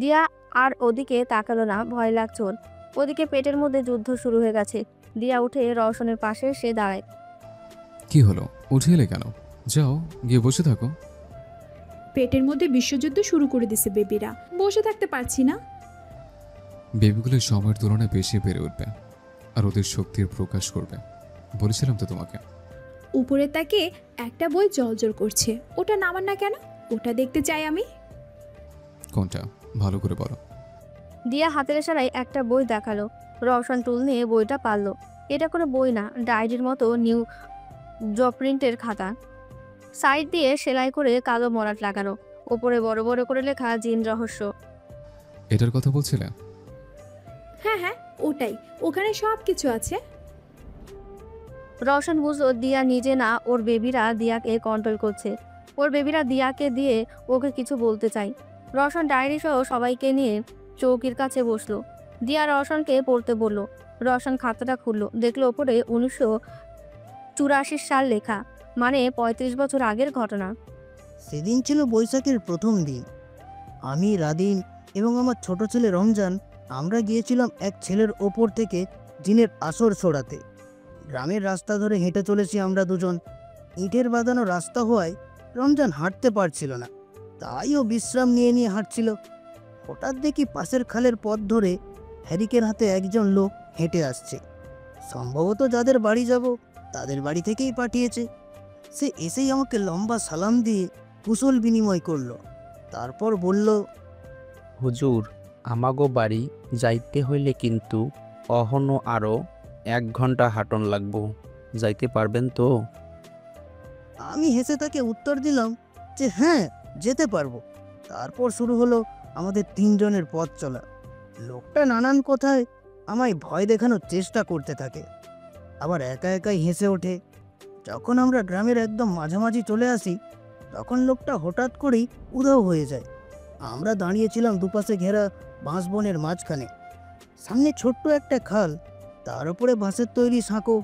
দিয়া আর ওদিকে তাকালো না, ভয় লাগছে ওর। ওদিকে পেটের মধ্যে যুদ্ধ শুরু হয়ে গেছে। দিয়া উঠে রওশনের পাশে সে দাঁড়ায়। কি হলো, উঠে এলে কেন? যাও, গিয়ে বসে থাকো। পেটের মধ্যে বিশ্বযুদ্ধ শুরু করে দিছে বেবিরা, বসে থাকতে পারছি না। বেবিগুলো সময়ের তুলনায় বেশি বেড়ে উঠবে আর ওদের শক্তির প্রকাশ করবে, বলেছিলাম তো তোমাকে। উপরে তাকে একটা বই জলজল করছে, ওটা নামান না কেন? ওটা দেখতে চাই আমি। কোনটা, ভালো করে বলো। দিয়া হাতের ইশারায় একটা বই দেখালো। রওশন টুল নিয়ে বইটা পারলো। এটা কোনো বই না, ডায়েরির মতো নিউ জব প্রিন্টের খাতা। সাইড দিয়ে সেলাই করে কালো মরাট লাগানো, ওপরে বড় বড় করে লেখা জিন রহস্য। এটার কথা বলছিলে? হ্যাঁ হ্যাঁ, ওটাই, ওখানে সব কিছু আছে। রওশন বুঝলো দিয়া নিজে না, ওর বেবিরা দিয়াকে কন্ট্রোল করছে। ওর বেবিরা দিয়াকে দিয়ে ওকে কিছু বলতে চাই। রওশন ডায়েরি সহ সবাইকে নিয়ে চৌকির কাছে বসলো। দিয়া রওশনকে পড়তে বলল। রওশন খাতাটা খুললো, দেখলো ওপরে 1984 সাল লেখা, মানে 35 বছর আগের ঘটনা। সেদিন ছিল বৈশাখের প্রথম দিন। আমি, রাদিন এবং আমার ছোট ছেলে রমজান আমরা গিয়েছিলাম এক ছেলের ওপর থেকে জিনের আসর ছড়াতে। গ্রামের রাস্তা ধরে হেঁটে চলেছি আমরা দুজন। ইটের বাঁধানো রাস্তা হওয়ায় রমজান হাঁটতে পারছিল না, তাই ও বিশ্রাম নিয়ে নিয়ে হাঁটছিল। হঠাৎ দেখি পাশের খালের পথ ধরে হ্যারিকেন হাতে একজন লোক হেঁটে আসছে। সম্ভবত যাদের বাড়ি যাব তাদের বাড়ি থেকেই পাঠিয়েছে। সে এসেই আমাকে লম্বা সালাম দিয়ে কুশল বিনিময় করলো, তারপর বলল, হুজুর, আমাগো বাড়ি যাইতে হইলে কিন্তু অহনো আরো 1 ঘন্টা হাঁটন লাগবো, যাইতে পারবেন তো? আমি হেসে তাকে উত্তর দিলাম যে হ্যাঁ, যেতে পারবো। তারপর শুরু হলো আমাদের তিনজনের পথ চলা। লোকটা নানান কথায় আমায় ভয় দেখানোর চেষ্টা করতে থাকে, আবার একা একাই হেসে ওঠে। যখন আমরা গ্রামের একদম মাঝামাঝি চলে আসি, তখন লোকটা হঠাৎ করেই উধাও হয়ে যায়। আমরা দাঁড়িয়েছিলাম দুপাশে ঘেরা বাঁশবনের মাঝখানে। সামনে ছোট্ট একটা খাল, তার উপরে বাঁশের তৈরি সাঁকো।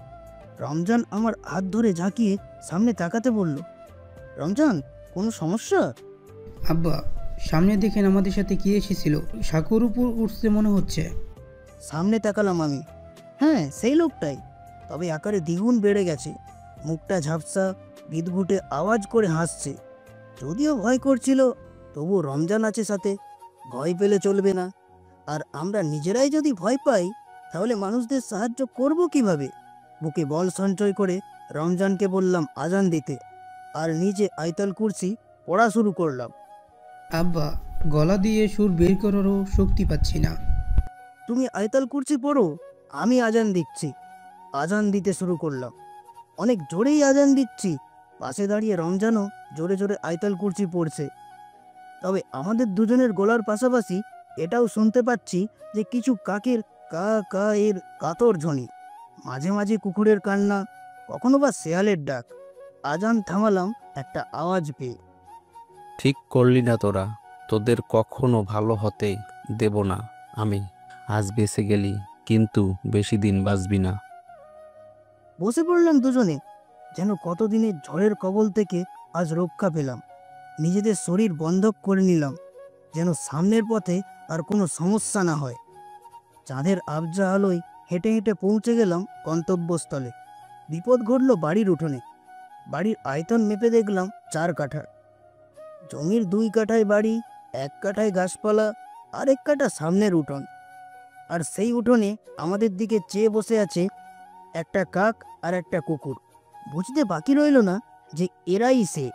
রমজান আমার হাত ধরে ঝাঁকিয়ে সামনে তাকাতে বলল, রমজান, কোনো সমস্যা? আব্বা, সামনে দেখেন আমাদের সাথে কি এসেছিল, সাঁকোর উপর উঠতে মনে হচ্ছে। সামনে তাকালাম আমি। হ্যাঁ, সেই লোকটাই, তবে আকারে দ্বিগুণ বেড়ে গেছে। মুখটা ঝাপসা, বিদঘুটে আওয়াজ করে হাসছে। যদিও ভয় করছিল, তবু রমজান আছে সাথে, ভয় পেলে চলবে না। আর আমরা নিজেরাই যদি ভয় পাই, তাহলে মানুষদের সাহায্য করব কিভাবে? বুকে বল সঞ্চয় করে রমজানকে বললাম আজান দিতে, আর নিজে আয়তাল কুরসি পড়া শুরু করলাম। আব্বা, গলা দিয়ে সুর বের করারও শক্তি পাচ্ছি না। তুমি আয়তাল কুরসি পড়ো, আমি আজান দিচ্ছি। আজান দিতে শুরু করলাম, অনেক জোরেই আজান দিচ্ছি। পাশে দাঁড়িয়ে রমজানও জোরে জোরে আয়তাল কুরসি পড়ছে। তবে আমাদের দুজনের গলার পাশাপাশি এটাও শুনতে পাচ্ছি যে কিছু কাকের কা কা এর কাতর ধ্বনি, মাঝে মাঝে কুকুরের কান্না, কখনো বা শেয়ালের ডাক। আজান থামালাম একটা আওয়াজ পেয়ে। ঠিক করলি না তোরা, তোদের কখনো ভালো হতে দেব না আমি। আজ বেঁচে গেলি, কিন্তু বেশি দিন বাঁচবি না। বসে পড়লাম দুজনে, যেন কতদিনের ঝড়ের কবল থেকে আজ রক্ষা পেলাম। নিজেদের শরীর বন্ধক করে নিলাম, যেন সামনের পথে আর কোনো সমস্যা না হয়। চাঁদের আবজা আলোয় হেঁটে হেঁটে পৌঁছে গেলাম গন্তব্যস্থলে। বিপদ ঘটল বাড়ির উঠোনে। বাড়ির আয়তন মেপে দেখলাম 4 কাঠা। জমির 2 কাঠায় বাড়ি, 1 কাঠায় গাছপালা, আর 1 কাঠা সামনের উঠোন। আর সেই উঠোনে আমাদের দিকে চেয়ে বসে আছে একটা কাক আর একটা কুকুর। বুঝতে বাকি রইল না যে এরাই সে।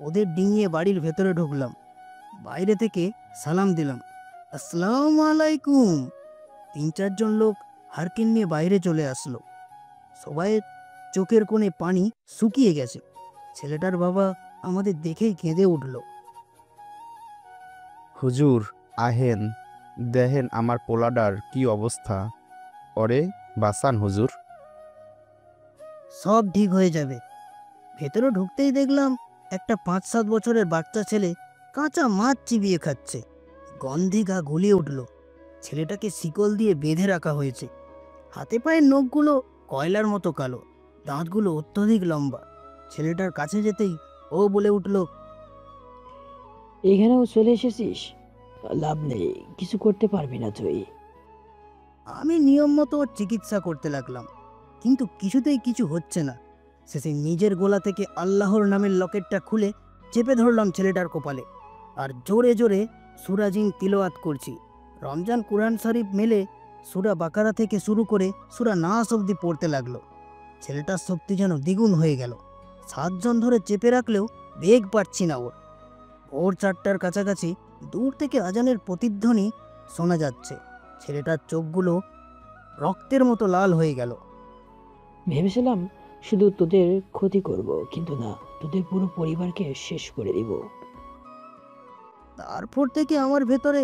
ওদের ডিঙিয়ে বাড়ির ভেতরে ঢুকলাম। বাইরে থেকে সালাম দিলাম, আসসালামু আলাইকুম। 3-4 জন লোক হারকিন নিয়ে বাইরে চলে আসলো। সবাইয়ের চোখের কোণে পানি শুকিয়ে গেছে। ছেলেটার বাবা আমাদের দেখেই কেঁদে উঠল। হুজুর, আহেন, দেখেন আমার পোলাডার কি অবস্থা, ওরে বাঁচান হুজুর। সব ঠিক হয়ে যাবে। ভেতরে ঢুকতেই দেখলাম একটা 5-7 বছরের বাচ্চা ছেলে কাঁচা মাছ চিবিয়ে খাচ্ছে। গন্ধে গা গুলিয়ে উঠল। ছেলেটাকে শিকল দিয়ে বেঁধে রাখা হয়েছে। হাতে পায়ের নখগুলো কয়লার মতো কালো, দাঁতগুলো অত্যধিক লম্বা। ছেলেটার কাছে যেতেই ও বলে উঠল, এখানেও চলে এসেছিস? লাভ নেই, কিছু করতে পারবি না তুই। আমি নিয়ম মতো ওর চিকিৎসা করতে লাগলাম, কিন্তু কিছুতেই কিছু হচ্ছে না। শেষে নিজের গোলা থেকে আল্লাহর নামের লকেটটা খুলে চেপে ধরলাম ছেলেটার কপালে, আর জোরে জোরে সুরাজিং তিলাওয়াত করছি। রমজান কুরআন শরীফ মেলে সূরা বাকারা থেকে শুরু করে সূরা নাস অবধি পড়তে লাগলো। ছেলেটার শক্তি যেন দ্বিগুণ হয়ে গেল। 7 জন ধরে চেপে রাখলেও বেগ পাচ্ছি না ওর। ভোর 4টার কাছাকাছি দূর থেকে আজানের প্রতিধ্বনি শোনা যাচ্ছে। ছেলেটার চোখগুলো রক্তের মতো লাল হয়ে গেল। ভেবেছিলাম শুধু তোদের ক্ষতি করব, কিন্তু না, তোদের পুরো পরিবারকে শেষ করে দিব। তারপর থেকে আমার ভেতরে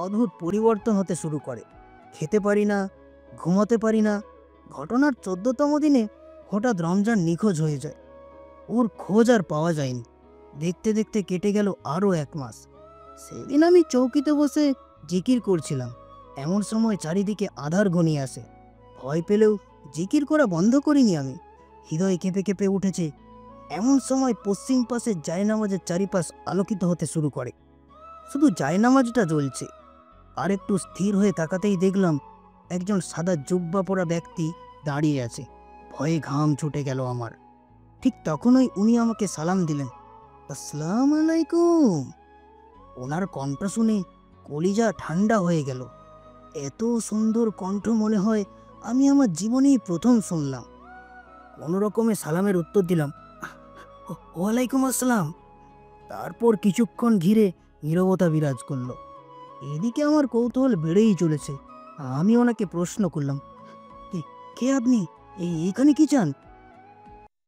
অদ্ভুত পরিবর্তন হতে শুরু করে। খেতে পারি না, ঘুমাতে পারি না। ঘটনার 14তম দিনে হঠাৎ রমজান নিখোঁজ হয়ে যায়। ওর খোঁজ আর পাওয়া যায়নি। দেখতে দেখতে কেটে গেল আরও 1 মাস। সেদিন আমি চৌকিতে বসে জিকির করছিলাম, এমন সময় চারিদিকে আধার ঘনিয়ে আসে। ভয় পেলেও জিকির করা বন্ধ করিনি আমি। হৃদয় কেঁপে কেঁপে উঠেছে। এমন সময় পশ্চিম পাশে জায়নামাজের চারিপাশ আলোকিত হতে শুরু করে। শুধু জায়নামাজটা জ্বলছে। আর একটু স্থির হয়ে তাকাতেই দেখলাম একজন সাদা জুব্বা পরা ব্যক্তি দাঁড়িয়ে আছে। ভয়ে ঘাম ছুটে গেল আমার। ঠিক তখনই উনি আমাকে সালাম দিলেন, আসসালাম আলাইকুম। ওনার কণ্ঠ শুনে কলিজা ঠান্ডা হয়ে গেল। এত সুন্দর কণ্ঠ মনে হয় আমি আমার জীবনেই প্রথম শুনলাম। কোনো রকমে সালামের উত্তর দিলাম, ওয়ালাইকুম আসসালাম। তারপর কিছুক্ষণ ঘিরে নীরবতা বিরাজ করলো। এদিকে আমার কৌতূহল বেড়েই চলেছে। আমি ওনাকে প্রশ্ন করলাম, কে আপনি? এখানে কি চান?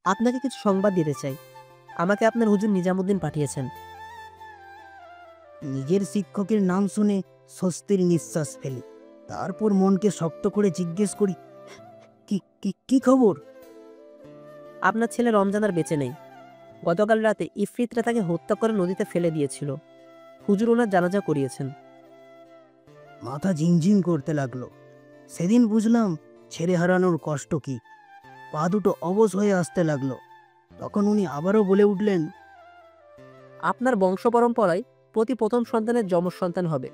আপনাকে কিছু সংবাদ দিতে চাই। আমাকে আপনার হুজুর নিজামুদ্দিন পাঠিয়েছেন। নিজের শিক্ষকের নাম শুনে স্বস্তির নিঃশ্বাস ফেলি। তারপর মনকে শক্ত করে জিজ্ঞেস করি, কি খবর? আপনার ছেলে রমজান আর বেঁচে নেই। গতকাল রাতে ইফরিতরা তাকে হত্যা করে নদীতে ফেলে দিয়েছিল। হুজুর ওনার জানাজা করিয়েছেন। মাথা ঝিমঝিম করতে লাগলো। সেদিন বুঝলাম ছেড়ে হারানোর কষ্ট কি। পা দুটো অবশ হয়ে আসতে লাগলো। তখন উনি আবারও বলে উঠলেন, আপনার বংশ পরম্পরায় প্রতি প্রথম সন্তানের যমজ সন্তান হবে,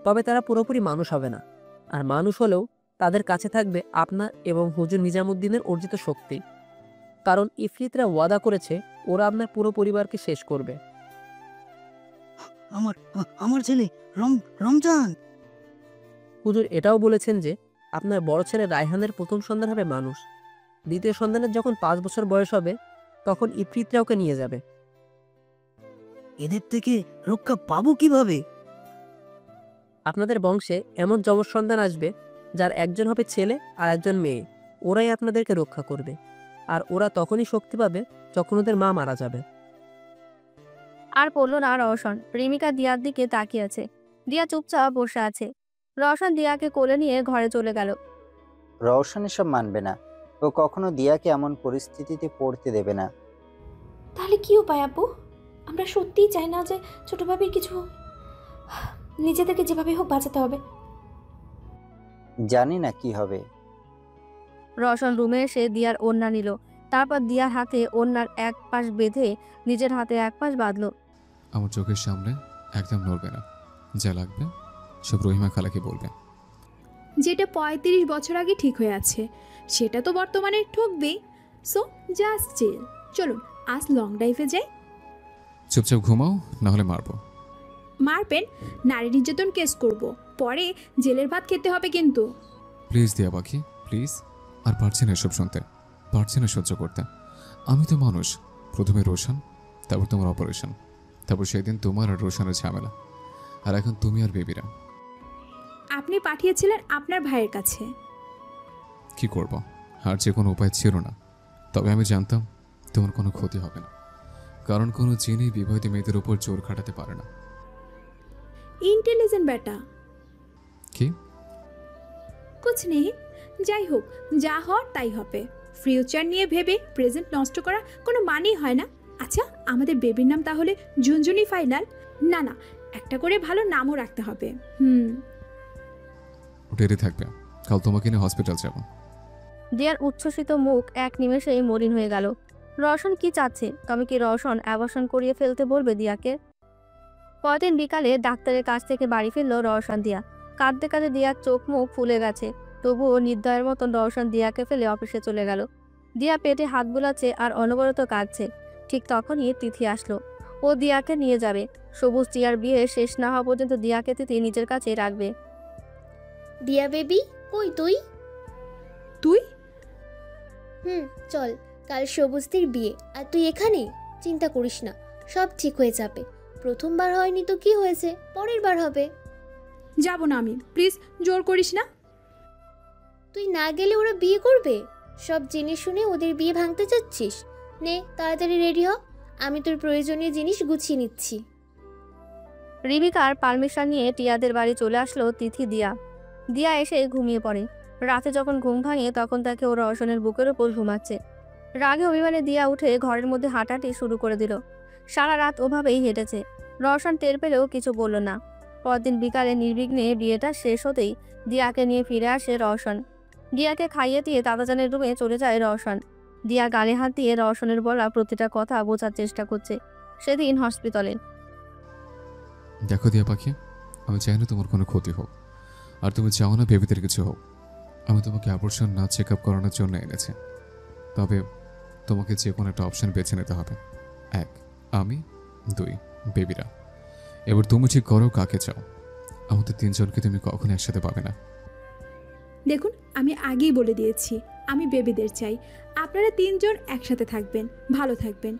তবে তারা পুরোপুরি মানুষ হবে না। আর মানুষ হলেও তাদের কাছে থাকবে আপনার এবং হুজুর নিজামুদ্দিনের অর্জিত শক্তি। কারণ ইফরিতরা ওয়াদা করেছে ওরা আপনার পুরো পরিবারকে শেষ করবে। আমার ছেলে রমজান। হুজুর এটাও বলেছেন যে আপনার বড় ছেলে রায়হানের প্রথম সন্তান হবে মানুষ। দ্বিতীয় সন্তানের যখন 5 বছর বয়স হবে তখন ইফরিতরা ওকে নিয়ে যাবে। এদের থেকে রক্ষা পাবো কিভাবে? আপনাদের বংশে এমন যমজ সন্তান আসবে যার একজন হবে ছেলে আর একজন মেয়ে। ওরাই আপনাদেরকে রক্ষা করবে। আর ওরা তখনই শক্তি পাবে যখন ওদের মা মারা যাবে। আর পড়ল না রওশন। প্রেমিকা দিয়ার দিকে তাকিয়ে আছে। দিয়া চুপচাপ বসে আছে। রওশন দিয়াকে কোলে নিয়ে ঘরে চলে গেল। রওশন এসব মানবে না। ও কখনো দিয়াকে এমন পরিস্থিতিতে পড়তে দেবে না। তাহলে কি উপায় আপু? আমরা সত্যিই চাই না যে ছোট ভাবির কিছু, নিজেদেরকে যেভাবে হোক বাঁচাতে হবে। জানি না কি হবে। রওশন রুমে এসে দিয়ার ওড়না নিল। তারপর দিয়ার হাতে ওড়নার এক পাশ বেঁধে নিজের হাতে এক পাশ বাঁধল। আমার চোখের সামনে একদম নড়বে না। যা লাগবে সব রহিমা খালাকে বলবে। যেটা 35 বছর আগে ঠিক হয়ে আছে সেটা তো বর্তমানে ঠকবেই। So just chill. চলুন আজ লং ড্রাইভে যাই। চুপচাপ ঘুমাও, না হলে মারবো। মারবেন? নারী নির্যাতন কেস করব, পরে জেলের ভাত খেতে হবে কিন্তু। প্লিজ দিয়া পাখি, প্লিজ। আর পারছি না এসব শুনতে, পারছি না সহ্য করতে। আমি তো মানুষ। প্রথমে রোশন, তারপর তোমার অপারেশন, তারপর সেদিন তোমার আর রোশনের ঝামেলা, আর এখন তুমি আর বেবিরা। আপনি পাঠিয়েছিলেন আপনার ভাইয়ের কাছে। কি করব? আর যে কোনো উপায় ছিল না। তবে আমি জানতাম তোমার কোনো ক্ষতি হবে না, কারণ কোনো জিনই বিবাহিত মেয়েদের উপর জোর খাটাতে পারে না। ইন্টেলিজেন্ট বেটা। কি? কুছ নেই। যাই হোক, যা হওয়ার তাই হবে। ফিউচার নিয়ে ভেবে প্রেজেন্ট নষ্ট করা কোনো মানেই হয় না। আচ্ছা, আমাদের বেবির নাম তাহলে ঝুনঝুনি ফাইনাল? না না, একটা করে ভালো নামও রাখতে হবে। ডেরি থাকবে, কাল তোমাকে নিয়ে হসপিটাল যাব। দিয়ার উচ্ছ্বসিত মুখ এক নিমেষেই মলিন হয়ে গেল। রওশন কি চাচ্ছে? তবে কি রওশন অ্যাবর্শন করিয়ে ফেলতে বলবে দিয়াকে? পরদিন বিকালে ডাক্তারের কাছ থেকে বাড়ি ফিরল রওশন দিয়া। কাঁদতে কাঁদতে দিয়ার চোখ মুখ ফুলে গেছে, তবুও নির্দয়ের মতন রওশন দিয়াকে ফেলে অফিসে চলে গেল। দিয়া পেটে হাত বুলাচ্ছে আর অনবরত কাঁদছে। ঠিক তখনই তিথি আসলো। ও দিয়াকে নিয়ে যাবে। সবুজ টিয়ার বিয়ে শেষ না হওয়া পর্যন্ত দিয়াকে তিথি নিজের কাছে রাখবে। দিয়া বেবি, কই তুই? তুই? চল, কাল সবুজদের বিয়ে আর তুই এখানে? চিন্তা করিস না, সব ঠিক হয়ে যাবে। প্রথমবার হয়নি তো কি হয়েছে, পরের বার হবে। যাব না আমি, প্লিজ জোর করিস না। তুই না গেলে ওরা বিয়ে করবে? সব জেনে শুনে ওদের বিয়ে ভাঙতে চাচ্ছিস? নে তাড়াতাড়ি রেডি হ, আমি তোর প্রয়োজনীয় জিনিস গুছিয়ে নিচ্ছি। রিবিকার পারমিশন নিয়ে টিয়াদের বাড়ি চলে আসলো তিথি দিয়া। দিয়া এসে ঘুমিয়ে পড়ে। রাতে যখন ঘুম ভাঙে তখন তাকে ও রওশনের বুকের ওপর ঘুমাচ্ছে। রাগে অভিমানে দিয়া উঠে ঘরের মধ্যে হাঁটাহাঁটি শুরু করে দিল। সারা রাত ওভাবেই হেঁটেছে। রওশন টের পেলেও কিছু বলল না। পরদিন বিকালে নির্বিঘ্নে বিয়েটা শেষ হতেই দিয়াকে নিয়ে ফিরে আসে রওশন। দিয়াকে খাইয়ে দিয়ে দাদাজানের রুমে চলে যায় রওশন। দিয়া গালে হাত দিয়ে রওশনের বলা প্রতিটা কথা বোঝার চেষ্টা করছে। সেদিন হসপিটালে। দেখো দিয়া পাখি, আমি চাই না তোমার কোনো ক্ষতি হোক, আর তুমি চাও না বেবিদের কিছু হোক। আমি তোমাকে অ্যাবর্শন না চেক আপ করানোর জন্য এনেছি। তবে তোমাকে যে কোনো একটা অপশন বেছে নিতে হবে। 1 আমি, 2 বেবিরা। এবার তুমি ঠিক করো কাকে চাও। আমাদের 3 জনকে তুমি কখনো একসাথে পাবে না। দেখুন, আমি আগেই বলে দিয়েছি, আমি বেবিদের চাই। আপনারা 3 জন একসাথে থাকবেন, ভালো থাকবেন,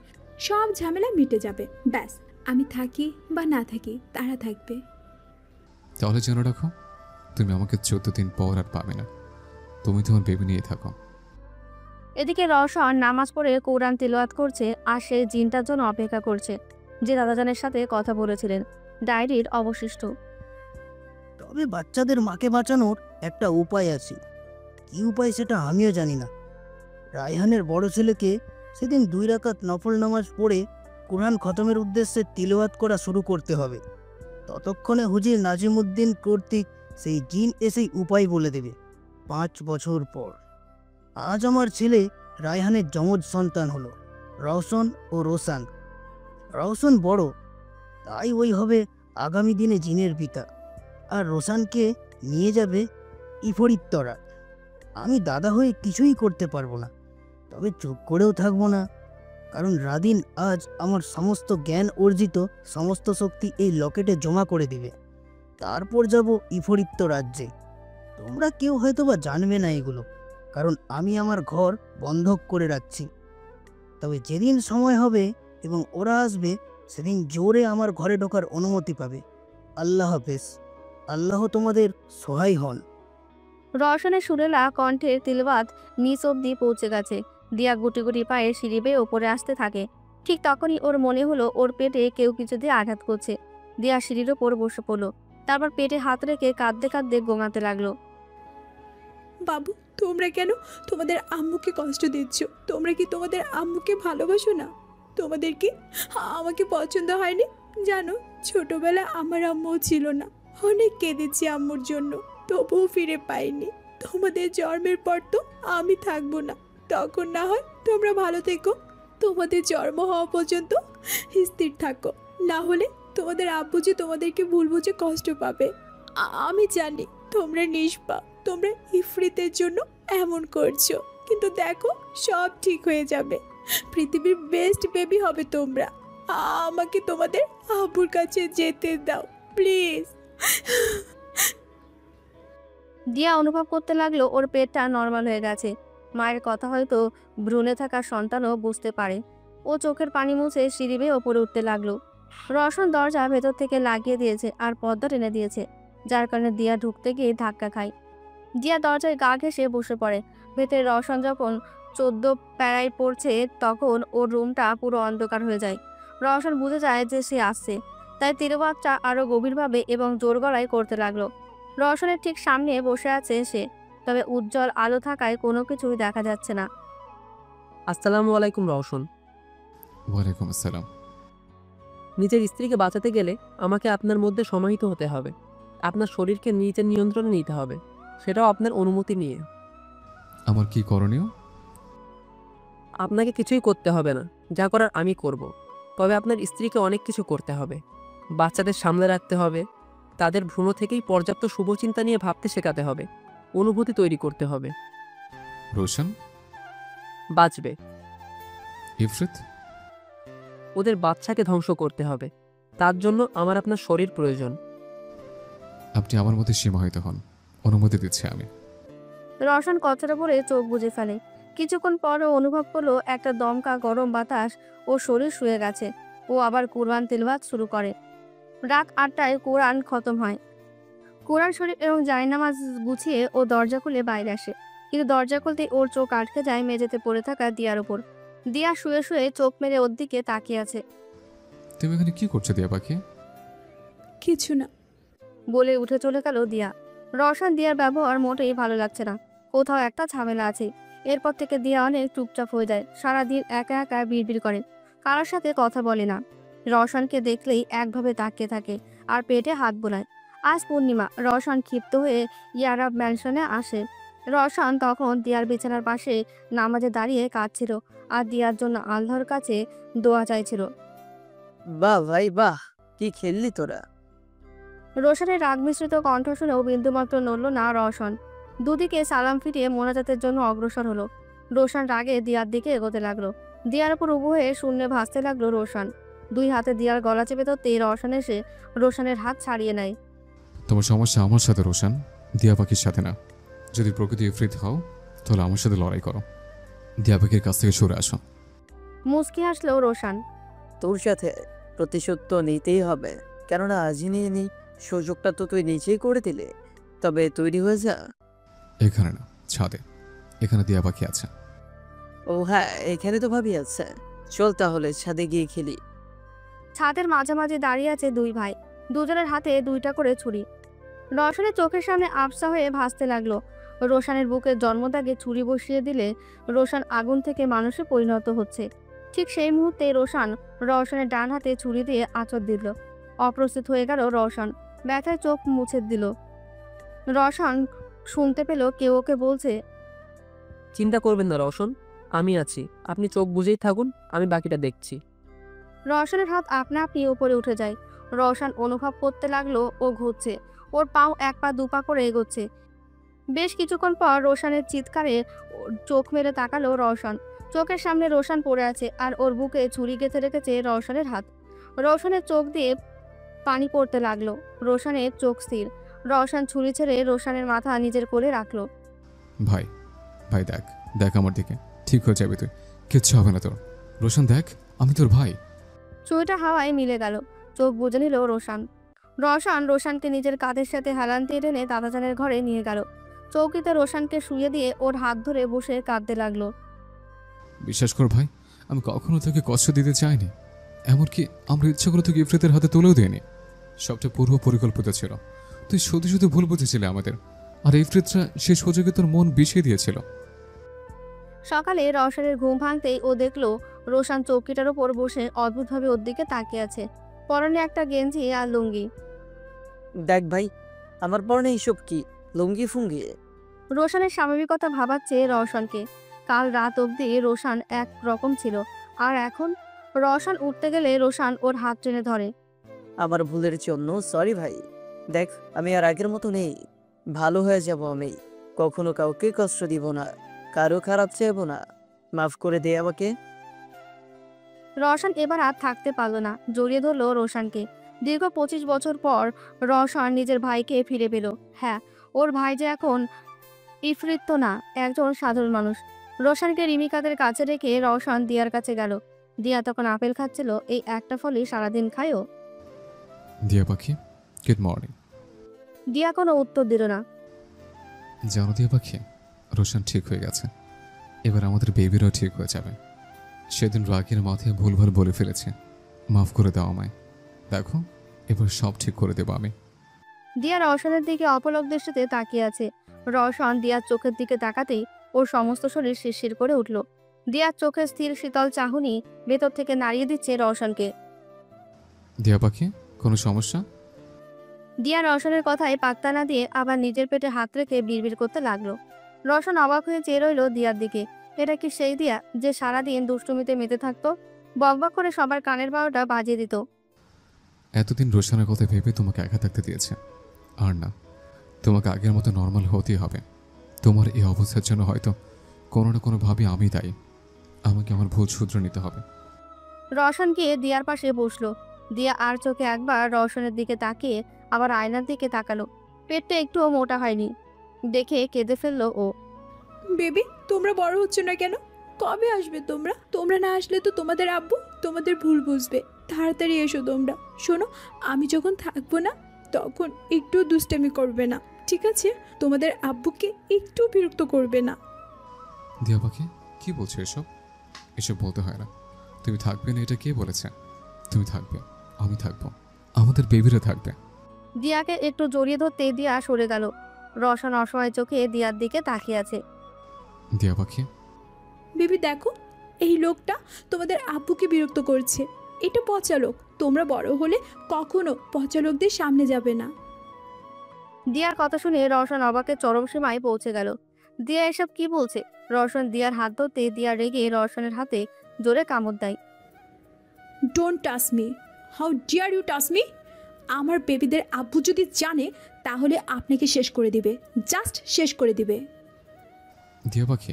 সব ঝামেলা মিটে যাবে। ব্যাস, আমি থাকি বা না থাকি তারা থাকবে। তাহলে জেনে রাখো, তুমি আমাকে 14 দিন পর আর পাবে না। তুমি তোমার বেবি নিয়ে থাকো। এদিকে রওশন নামাজ পড়ে কোরআন তিলাওয়াত করছে আর সে জিনটার জন্য অপেক্ষা করছে, যে দাদাজানের সাথে কথা বলেছিলেন। ডায়েরির অবশিষ্ট। তবে বাচ্চাদের মাকে বাঁচানোর একটা উপায় আছে। কি উপায় সেটা আমিও জানি না। রায়হানের বড় ছেলেকে সেদিন 2 রাকাত নফল নামাজ পড়ে কোরআন খতমের উদ্দেশ্যে তিলাওয়াত করা শুরু করতে হবে। ততক্ষণে হুজির নাজিমুদ্দিন কর্তৃক সেই জিন এসেই উপায় বলে দেবে 5 বছর পর। আজ আমার ছেলে রায়হানের যমজ সন্তান হলো রওশন ও রোশান। রওশন বড়, তাই ওই হবে আগামী দিনে জিনের পিতা, আর রোশানকে নিয়ে যাবে ইফরিত্তরা। আমি দাদা হয়ে কিছুই করতে পারবো না, তবে চুপ করেও থাকবো না, কারণ রাদিন আজ আমার সমস্ত জ্ঞান অর্জিত সমস্ত শক্তি এই লকেটে জমা করে দিবে। তারপর যাব ইফরিত্ত রাজ্যে। তোমরা কেউ হয়তো বা জানবে না এগুলো, কারণ আমি আমার ঘর বন্ধক করে রাখছি। তবে যেদিন সময় হবে এবং ওরা আসবে, সেদিন জোরে আমার ঘরে ঢোকার অনুমতি পাবে। আল্লাহ হাফেজ। আল্লাহ তোমাদের সহায় হন। রওশনের সুরেলা কণ্ঠের তিলওয়াত নিচ অব্দি পৌঁছে গেছে। দিয়া গুটি গুটি পায়ে সিঁড়ি বেয়ে ওপরে আসতে থাকে। ঠিক তখনই ওর মনে হলো ওর পেটে কেউ কিছু দিয়ে আঘাত করছে। দিয়া সিঁড়ির ওপর বসে পড়লো। তারপর পেটে হাত রেখে কাঁদতে কাঁদতে গোঙাতে লাগলো। বাবু, তোমরা কেন তোমাদের আম্মুকে কষ্ট দিচ্ছ? তোমরা কি তোমাদের আম্মুকে ভালোবাসো না? তোমাদের কি আমাকে পছন্দ হয়নি? জানো, ছোটবেলা আমার আম্মুও ছিল না, অনেক কেঁদেছি আম্মুর জন্য, তবুও ফিরে পাইনি। তোমাদের জন্মের পর তো আমি থাকবো না, তখন না হয় তোমরা ভালো থেকো। তোমাদের জন্ম হওয়া পর্যন্ত স্থির থাকো, না হলে তোমাদের আব্বু যে তোমাদেরকে ভুল বুঝে কষ্ট পাবে। আমি জানি তোমরা নিষ্পাপ, তোমরা ইফরিতের জন্য এমন করছো, কিন্তু দেখো সব ঠিক হয়ে যাবে। পৃথিবীর বেস্ট বেবি হবে তোমরা। আমাকে তোমাদের আব্বুর কাছে যেতে দাও প্লিজ। দিয়া অনুভব করতে লাগলো ওর পেটটা নর্মাল হয়ে গেছে। মায়ের কথা হয়তো ভ্রূণে থাকা সন্তানও বুঝতে পারে। ও চোখের পানি মুছে সিঁড়ি বেয়ে ওপরে উঠতে লাগলো। রওশন দরজা ভেতর থেকে লাগিয়ে দিয়েছে আর পর্দা টেনে দিয়েছে, যার কারণে দিয়া ঢুকতে গিয়ে ধাক্কা খায়। দিয়া দরজায় গা ঘেঁষে বসে পড়ে। ভেতরে রওশন যখন 14 প্যারায় পড়ছে তখন ওর রুমটা পুরো অন্ধকার হয়ে যায়। রওশন বুঝে যায় যে সে আসছে, তাই তিলওয়াতটা আরো গভীরভাবে এবং জোর গলায় করতে লাগলো। রওশনের ঠিক সামনে বসে আছে সে, তবে উজ্জ্বল আলো থাকায় কোনো কিছুই দেখা যাচ্ছে না। আসসালামু আলাইকুম রওশন। ওয়ালাইকুম আসসালাম। নিজের স্ত্রীকে বাঁচাতে গেলে আমাকে আপনার মধ্যে সমাহিত হতে হবে। আপনার শরীরকে নিজের নিয়ন্ত্রণে নিতে হবে, সেটাও আপনার অনুমতি নিয়ে। আমার কি করণীয়? আপনাকে কিছুই করতে হবে না, যা করার আমি করব। তবে আপনার স্ত্রীকে অনেক কিছু করতে হবে। বাচ্চাদের সামলে রাখতে হবে, তাদের ভ্রূণ থেকেই পর্যাপ্ত শুভচিন্তা নিয়ে ভাবতে শেখাতে হবে, অনুভূতি তৈরি করতে হবে। রোশন, বাঁচবে। ইফরিত, ওদের বাচ্চাকে ধ্বংস করতে হবে। তার জন্য আমার আপনার শরীর প্রয়োজন। আপনি আমার মধ্যে সীমাহিত হন, অনুমতি দিচ্ছি আমি। রওশন কথাটা বলে চোখ বুজে ফেলে। কিছুক্ষণ পরও অনুভব করলো একটা দমকা গরম বাতাস ও শরীর শুয়ে গেছে। ও আবার কোরআন তেলাওয়াত শুরু করে। রাত 8টায় কোরআন খতম হয়। কোরআন শরীফ এবং জায়নামাজ গুছিয়ে ও দরজা খুলে বাইরে আসে, কিন্তু দরজা খুলতেই ওর চোখ আটকে যায় মেঝেতে পড়ে থাকা দিয়ার ওপর। দিয়া শুয়ে শুয়ে চোখ মেরে ওর দিকে তাকিয়ে আছে। তুমি এখানে কি করছো দিয়া পাখি? কিছু না। বলে উঠে চলে গেল দিয়া। রওশন দিয়ার ব্যবহার মোটেই ভালো লাগছে না, কোথাও একটা ঝামেলা আছে। এরপর থেকে দিয়া অনেক চুপচাপ হয়ে যায়, সারাদিন একা একা বিড়বিড় করে, কারোর সাথে কথা বলে না। রওশনকে দেখলেই একভাবে তাকিয়ে থাকে আর পেটে হাত বোলায়। আজ পূর্ণিমা। রওশন ক্ষিপ্ত হয়ে ইয়ারাব ম্যানশনে আসে। রওশন তখন দিয়ার বিছানার পাশে নামাজে দাঁড়িয়ে কাঁদছিল আর দিয়ার জন্য আল্লাহর কাছে দোয়া চাইছিল। বাহ ভাই বাহ, কি খেললি তোরা! রোশনের রাগ মিশ্রিত কণ্ঠ শুনেও বিন্দুমাত্র নড়ল না রওশন। দুদিকে সালাম ফিরিয়ে মোনাজাতের জন্য অগ্রসর হলো। রোশন রাগে দিয়ার দিকে এগোতে লাগলো। দিয়ার উপর উবু হয়ে শূন্যে ভাসতে লাগলো রোশন। দুই হাতে দিয়ার গলা চেপে ধরতেই রওশন এসে রোশনের হাত ছাড়িয়ে নেয়। তোমার সমস্যা আমার সাথে রোশন, দিয়া পাখির সাথে না। যদি প্রকৃতি ইফরিত হও তাহলে আমার সাথে লড়াই করো। দিয়া পাখির কাছ থেকে সরে আসো। মুচকি হাসলো রোশন। তোর সাথে প্রতিশোধ তো নিতেই হবে, কেননা আজই নিয়ে নি, সুযোগটা তো তুই নিজেই করে দিলে। তবে তৈরি হয়ে যা। এখানে না, ছাদে। এখানে দিয়া পাখি আছে। ও হ্যাঁ, এখানে তো ভাবি আছে। চল তাহলে ছাদে গিয়ে খেলি। ছাদের মাঝামাঝি দাঁড়িয়ে আছে দুই ভাই, দুজনের হাতে দুইটা করে ছুরি। রওশনের চোখের সামনে আবসা হয়ে ভাসতে লাগলো। রোশানের বুকের জন্মদাগে ছুরি বসিয়ে দিলে রোশান আগুন থেকে মানুষে পরিণত হচ্ছে। ঠিক সেই মুহূর্তে রওশনের ডান হাতে ছুরি দিয়ে আঁচড় দিল। অপ্রস্তুত হয়ে গেল রওশন, ব্যথায় চোখ মুছে দিল। রওশন শুনতে পেল কেউ ওকে বলছে, চিন্তা করবেন না রওশন, আমি আছি। আপনি চোখ বুজেই থাকুন, আমি বাকিটা দেখছি। রওশনের হাত আপনা আপনি উপরে উঠে যায়। রওশন অনুভব করতে লাগলো ও ঘুরছে, ওর পাও এক পা দুপা করে এগোচ্ছে। বেশ কিছুক্ষণ পর রোশনের চিৎকারে চোখ মেরে তাকালো রওশন। চোখের সামনে রোশন পড়ে আছে আর ওর বুকে ছুরি গেঁথে রেখেছে রওশনের হাত। রওশনের চোখ দিয়ে পানি পড়তে লাগলো। রোশনের চোখ স্থির। রওশন ছুরি ছেড়ে রোশনের মাথা নিজের কোলে রাখলো। ভাই, ভাই দেখ, দেখ আমার দিকে, ঠিক হয়ে যাবে তুই, কিচ্ছু হবে না তোর। রোশন দেখ, আমি তোর ভাই। ছুরিটা হাওয়ায় মিলে গেল। চোখ বুজে নিল রোশন। রোশনকে নিজের কাঁধের সাথে হেলান দিয়ে টেনে দাদাজানের ঘরে নিয়ে গেল। চৌকিতে রোশনকে শুয়ে দিয়ে ওর হাত ধরে বসে কাঁদতে লাগলো। বিশ্বাস কর ভাই, আমি কখনো তোকে কষ্ট দিতে চাইনি। এমনকি আমরা ইচ্ছা করে তোকে ইফরিতের হাতে তুলেও দিইনি। সবটা পূর্ব পরিকল্পিত ছিল। তুই শুধু শুধু ভুল বুঝেছিলে আমাদের, আর ইফরিতরা সে সুযোগে তোর মন বিষিয়ে দিয়েছিল। সকালে রওশনের ঘুম ভাঙতেই ও দেখলো রোশন চৌকিটার ওপর বসে অদ্ভুতভাবে ওর দিকে তাকিয়ে আছে, পরনে একটা গেঞ্জি আর লুঙ্গি। দেখ ভাই, আমার পরনে এইসব কি, লুঙ্গি ফুঙ্গি? রোশনের স্বাভাবিকতা ভাবাচ্ছে রওশনকে। কাল রাত অবধি রোশন এক রকম ছিল, আর এখন রওশন উঠতে গেলে রোশন ওর হাত টেনে ধরে। আমার ভুলের জন্য সরি ভাই। দেখ, আমি আর আগের মতো নেই, ভালো হয়ে যাব আমি। কখনো কাউকে কষ্ট দিব না, কারো খারাপ চাইব না। মাফ করে দে আমাকে। রওশন এবার আর থাকতে পারল না, জড়িয়ে ধরলো রোশনকে। দীর্ঘ 25 বছর পর রওশন নিজের ভাইকে ফিরে পেল। হ্যাঁ, ওর ভাই যে এখন ইফরিত তো না, একজন সাধারণ মানুষ। রোশনকে রিমিকাদের কাছে রেখে রওশন দিয়ার কাছে গেল। দিয়া তখন আপেল খাচ্ছিল, এই একটা ফলই সারাদিন খায়ও। দিয়া পাখি, গুড মর্নিং। দিয়া কোনো উত্তর দিল না। জানো দিয়া পাখি, রোশন ঠিক হয়ে গেছে। এবার আমাদের বেবিরাও ঠিক হয়ে যাবে। সেদিন রাগের মাথায় ভুলভাল বলে ফেলেছে, মাফ করে দাও আমায়। দেখো, এবার সব ঠিক করে দেবো আমি। দিয়া রওশনের দিকে অপলক দৃষ্টিতে তাকিয়ে আছে। রওশন দিয়ার চোখের দিকে তাকাতেই ওর সমস্ত শরীর শিরশির করে উঠল। দিয়ার চোখে স্থির শীতল চাহনি ভেতর থেকে নাড়িয়ে দিচ্ছে রওশনকে। দিয়া পাখি, কোনো সমস্যা? দিয়া রওশনের কথায় পাত্তা না দিয়ে আবার নিজের পেটে হাত রেখে বিড়বিড় করতে লাগলো। রওশন অবাক হয়ে চেয়ে রইল দিয়ার দিকে। এটা কি সেই দিয়া যে সারাদিন দুষ্টুমিতে মেতে থাকতো, বকবক করে সবার কানের বারোটা বাজিয়ে দিত? এতদিন রোশানের কথা ভেবে তোমাকে একা থাকতে দিয়েছে, আর না, তোমাকে আগের মতো নর্মাল হতেই হবে। তোমার এই অবস্থার জন্য হয়তো কোনো না কোনোভাবে আমি দায়ী। আমাকে আমার ভুল শুধরে নিতে হবে। রওশন গিয়ে দিয়ার পাশে বসলো। দিয়া আর চোখে একবার রওশনের দিকে তাকিয়ে আবার আয়নার দিকে তাকালো। পেটটা একটুও মোটা হয়নি দেখে কেঁদে ফেললো ও। বেবি, তোমরা বড় হচ্ছ না কেন? কবে আসবে তোমরা? তোমরা না আসলে তো তোমাদের আব্বু তোমাদের ভুল বুঝবে। তাড়াতাড়ি এসো তোমরা। শোনো, আমি যখন থাকবো না তখন একটু দুষ্টামি করবে না, ঠিক আছে? তোমাদের আব্বুকে একটু বিরক্ত করবে না। দিয়া পাখি, কি বলছো এসব? এসব বলতে হয় না। তুমি থাকবে না এটা কে বলেছে? তুমি থাকবে, আমি থাকবো, আমাদের বেবিরা থাকবে। দিয়াকে একটু জড়িয়ে ধরতে দিয়া সরে গেল। রওশন অসহায় চোখে দিয়ার দিকে তাকিয়ে আছে। দিয়া পাখি, বেবি দেখো, এই লোকটা তোমাদের আব্বুকে বিরক্ত করছে। এটা পচা লোক। তোমরা বড় হলে কখনো পচা লোকদের সামনে যাবে না। দিয়ার কথা শুনে রওশন অবাকের চরম সীমায় পৌঁছে গেল। দিয়া এসব কি বলছে? রওশন দিয়ার হাত ধরতে দিয়া রেগে রওশনের হাতে জোরে কামড় দেয়। Don't touch me. How dare you touch me? আমার বেবিদের আব্বু যদি জানে তাহলে আপনাকে শেষ করে দিবে, জাস্ট শেষ করে দিবে। দিয়া পাখি,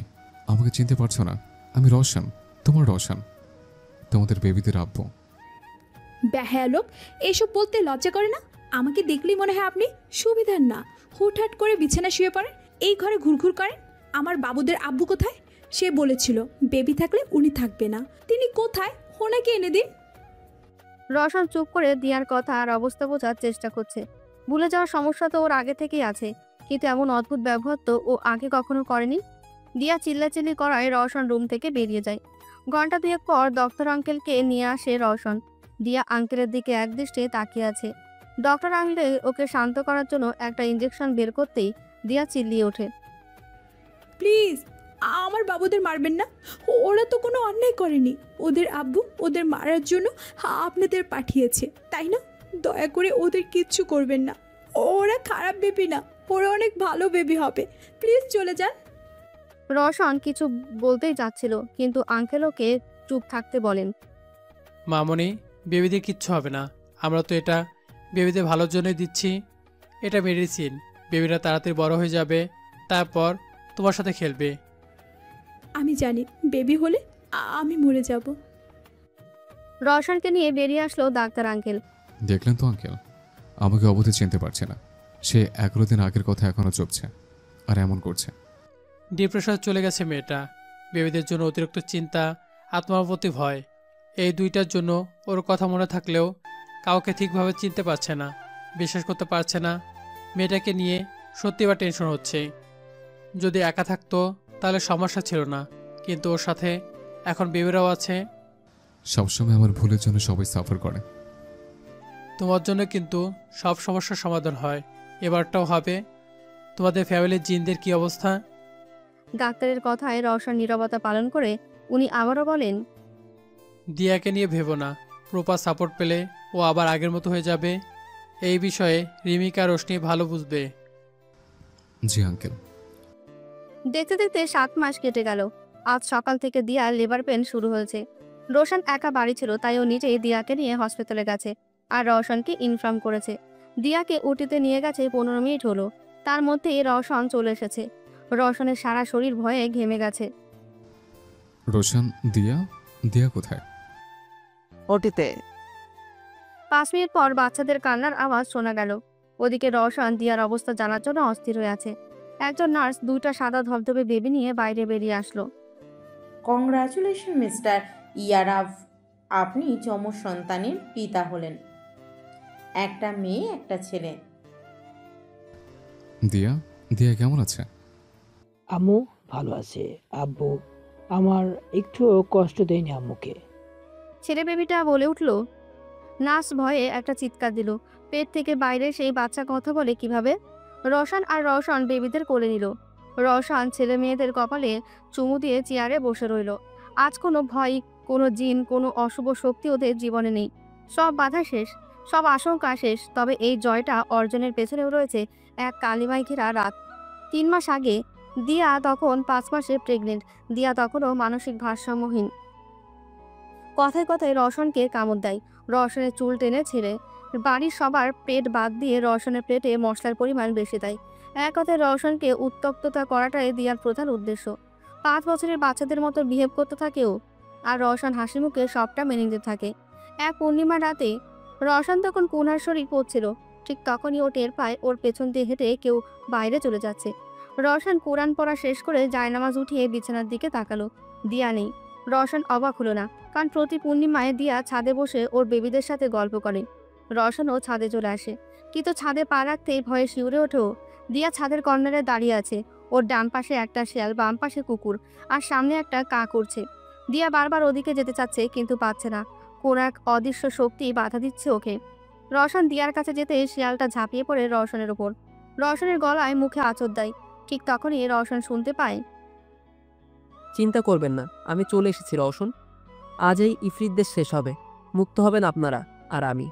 আমাকে চিনতে পারছো না? আমি রওশন, তোমার রওশন, তোমাদের বেবিদের আব্বু। বেহায়া লোক, এইসব বলতে লজ্জা করে না? আমাকে দেখলেই মনে হয় আপনি সুবিধার না। হুটহাট করে বিছানা শুয়ে পড়েন, এই ঘরে ঘুরঘুর করেন। আমার বাবুদের আব্বু কোথায়? সে বলেছিল বেবি থাকলে উনি থাকবে না। তিনি কোথায়? ওনাকে এনে দিন। রওশন চুপ করে দিয়ার কথা আর অবস্থা বোঝার চেষ্টা করছে। ভুলে যাওয়ার সমস্যা তো ওর আগে থেকেই আছে, কিন্তু এমন অদ্ভুত ব্যবহার তো ও আগে কখনো করেনি। দিয়া চিল্লাচিল্লি করায় রওশন রুম থেকে বেরিয়ে যায়। ঘন্টা দুয়েক পর ডক্টর আঙ্কেলকে নিয়ে আসে রওশন। দিয়া আঙ্কেলের দিকে একদৃষ্টে তাকিয়ে আছে। ডক্টর আঙ্কেল ওকে শান্ত করার জন্য একটা ইঞ্জেকশন বের করতেই দিয়া চিল্লিয়ে ওঠে। প্লিজ, আমার বাবুদের মারবেন না। ওরা তো কোনো অন্যায় করেনি। ওদের আব্বু ওদের মারার জন্য আপনাদের পাঠিয়েছে, তাই না? দয়া করে ওদের কিচ্ছু করবেন না। ওরা খারাপ বেবি না, ওরা অনেক ভালো বেবি হবে। প্লিজ চলে যান। রওশন কিছু বলতেই যাচ্ছিল, কিন্তু আঙ্কেল ওকে চুপ থাকতে বলেন। মামনি, বেবিদের কিচ্ছু হবে না। আমরা তো এটা বেবিদের ভালোর জন্যই দিচ্ছি। এটা মেডিসিন। বেবিরা তাড়াতাড়ি বড় হয়ে যাবে, তারপর তোমার সাথে খেলবে। আমি জানি বেবি হলে আমি মরে যাব। রওশনকে নিয়ে বেরিয়ে আসলো ডাক্তার আঙ্কেল। দেখলেন তো আঙ্কেল, আমাকে অবধি চিনতে পারছে না। সে 11 দিন আগের কথা এখনো চলছে আর এমন করছে। ডিপ্রেশন চলে গেছে মেয়েটা। বেবিদের জন্য অতিরিক্ত চিন্তা, আত্মার প্রতি ভয়, এই দুইটার জন্য ওর কথা মনে থাকলেও কাউকে ঠিকভাবে চিনতে পারছে না, বিশ্বাস করতে পারছে না। মেয়েটাকে নিয়ে সত্যি বা টেনশন হচ্ছে। যদি একা থাকতো তাহলে সমস্যা ছিল না, কিন্তু ওর সাথে এখন বেবিরাও আছে। সবসময় আমার ভুলের জন্য সবাই সাফার করে। তোমার জন্য কিন্তু সব সমস্যার সমাধান হয়, এবারটাও হবে। তোমাদের ফ্যামিলির জিনদের কি অবস্থা? ডাক্তারের কথায় রওশন নীরবতা পালন করে উনি আবারও বলেন, দিয়াকে নিয়ে ভেবো না। প্রপার সাপোর্ট পেলে ও আবার আগের মতো হয়ে যাবে। এই বিষয়ে রিমিকা রোশনি ভালো বুঝবে। জি আঙ্কেল। দেখতে দেখতে 7 মাস কেটে গেল। আজ সকাল থেকে দিয়ার লেবার পেন শুরু হয়েছে। রোশন একা বাড়ি ছিল, তাই ও নিজেই দিয়াকে নিয়ে হসপিটালে গেছে আর রওশনকে ইনফর্ম করেছে। দিয়াকে ওটিতে নিয়ে গেছে 15 মিনিট হলো, তার মধ্যেই রওশন চলে এসেছে। রওশনের সারা শরীর ভয়ে ঘেমে গেছে। রোশন, দিয়া, দিয়া কোথায়? ওটিতে। 5 মিনিট পর বাচ্চাদের কান্নার আওয়াজ শোনা গেল। ওদিকে রওশন দিয়ার অবস্থা জানার জন্য অস্থির হয়ে আছে। একজন নার্স 2টা সাদা ধবধবে বেবি নিয়ে বাইরে বেরিয়ে আসলো। কংগ্রাচুলেশন মিস্টার ইয়ারাভ, আপনি যমজ সন্তানের পিতা হলেন। একটা মেয়ে, একটা ছেলে। দিয়া, দিয়া কেমন আছে? আম্মু ভালো আছে। আব্বু আমার একটু কষ্ট দেয়নি আম্মুকে। ছেলে বেবিটা বলে উঠল। নার্স ভয়ে একটা চিৎকার দিল। পেট থেকে বাইরে সেই বাচ্চা কথা বলে কিভাবে? রওশন আর রওশন বেবিদের কোলে নিল। রওশন ছেলে মেয়েদের কপালে চুমু দিয়ে চেয়ারে বসে রইল। আজ কোনো ভয়, কোনো জিন, কোনো অশুভ শক্তি ওদের জীবনে নেই। সব বাধা শেষ, সব আশঙ্কা শেষ। তবে এই জয়টা অর্জনের পেছনেও রয়েছে এক কালিমায় ঘেরা রাত। 3 মাস আগে দিয়া তখন 5 মাসে প্রেগনেন্ট। দিয়া তখনও মানসিক ভারসাম্যহীন। কথায় কথায় রওশনকে কামড় দেয়, রওশনের চুল টেনে ছেড়ে। বাড়ির সবার পেট বাদ দিয়ে রওশনের পেটে মশলার পরিমাণ বেশি দেয়। এক কথায় রওশনকে উত্তক্ততা করাটাই দিয়ার প্রধান উদ্দেশ্য। 5 বছরের বাচ্চাদের মতো বিহেভ করতে থাকেও, আর রওশন হাসি মুখে সবটা মেনে নিতে থাকে। এক পূর্ণিমা রাতে রওশন তখন কুনার শরীর পড়ছিল। ঠিক তখনই ও টের পায় ওর পেছন দিয়ে হেঁটে কেউ বাইরে চলে যাচ্ছে। রওশন কোরআন পড়া শেষ করে জায়নামাজ উঠিয়ে বিছানার দিকে তাকালো। দিয়া নেই। রওশন অবাক হলো না, কারণ প্রতি পূর্ণিমায় দিয়া ছাদে বসে ওর বেবিদের সাথে গল্প করে। রওশনও ছাদে চলে আসে, কিন্তু ছাদে পা রাখতেই ভয়ে শিউরে ওঠেও। দিয়া ছাদের কর্নারে দাঁড়িয়ে আছে। ওর ডান পাশে একটা শেয়াল, বাম পাশে কুকুর, আর সামনে একটা কাক উড়ছে। দিয়া বারবার ওদিকে যেতে চাচ্ছে, কিন্তু পাচ্ছে না। কোন এক অদৃশ্য শক্তি বাধা দিচ্ছে ওকে। রওশন দিয়ার কাছে যেতে শিয়ালটা ঝাঁপিয়ে পড়ে রওশনের ওপর। রওশনের গলায় মুখে আঁচড় দেয়। ঠিক তখনই রওশন শুনতে পায়, চিন্তা করবেন না, আমি চলে এসেছি রওশন। আজ এই ইফরিতদের শেষ হবে, মুক্ত হবেন আপনারা আর আমি।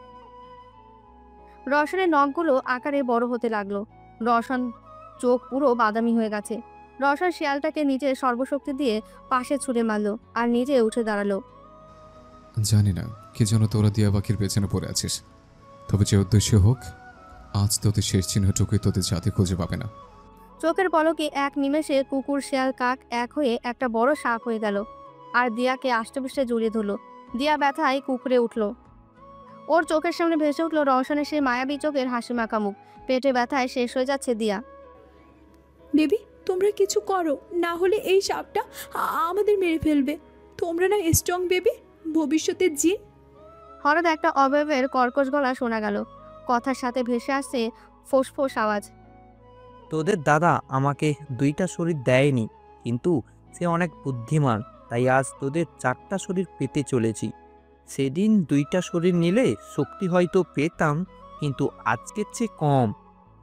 রওশনের নখগুলো আকারে বড় হতে লাগলো। রওশন চোখ পুরো বাদামি হয়ে গেছে। রওশন শিয়ালটাকে নিজের সর্বশক্তি দিয়ে পাশে ছুঁড়ে মারলো আর নিজে উঠে দাঁড়ালো। জানি না কি যেন তোরা দিয়া পাখির পেছনে পড়ে আছিস, তবে যে উদ্দেশ্য হোক, আজ তোদের শেষ চিহ্নটুকুই তোদের জাতি খুঁজে পাবে না। চোখের পলকে এক নিমেষে কুকুর, শিয়াল, কাক এক হয়ে একটা বড় সাপ হয়ে গেল, আর দিয়াকে আষ্টপৃষ্টে জড়িয়ে ধরলো। দিয়া ব্যথায় কুকুরে উঠল। ওর চোখের সামনে ভেসে উঠল রওশনের সেই মায়াবী চোখের হাসি মাখা মুখ। পেটে ব্যথায় শেষ হয়ে যাচ্ছে দিয়া। বেবি, তোমরা কিছু করো, না হলে এই সাপটা আমাদের মেরে ফেলবে। তোমরা না স্ট্রং বেবি, ভবিষ্যতের জিন। হঠাৎ একটা অবয়বের কর্কশ গলা শোনা গেল। কথার সাথে ভেসে আসছে ফোঁস আওয়াজ। তোদের দাদা আমাকে 2টা শরীর দেয়নি, কিন্তু সে অনেক বুদ্ধিমান, তাই আজ তোদের 4টা শরীর পেতে চলেছি। সেদিন 2টা শরীর নিলে শক্তি হয়তো পেতাম, কিন্তু আজকের চেয়ে কম।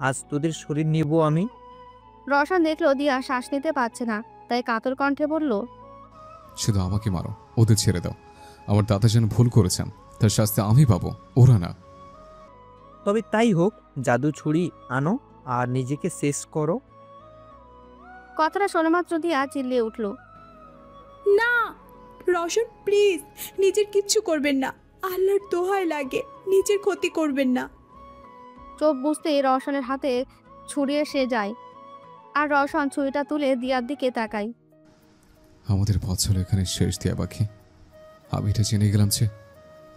আজ তোদের শরীর নিব আমি। রওশন দেখলো দিয়া শ্বাস নিতে পারছে না, তাই কাতর কণ্ঠে বলল, শুধু আমাকে মারো, ওদের ছেড়ে দাও। আমার দাদা যেন ভুল করেছেন, তার শাস্তি আমি পাবো, ওরা না। তবে তাই হোক, জাদু ছুরি আনো আর নিজেকে শেষ করো। কথাটা শোনা মাত্র দিয়া চিল্লিয়ে উঠল, না রওশন, প্লিজ নিজের কিচ্ছু করবেন না, আল্লাহর দোহাই লাগে, নিজের ক্ষতি করবেন না। চোখ বুঝতে রওশনের হাতে ছুরি এসে যায়, আর রওশন ছুরিটা তুলে দিয়ার দিকে তাকায়। আমাদের পথ ছিল এখানে শেষ, দিয়া পাখি। আমি এটা জেনে গেলাম যে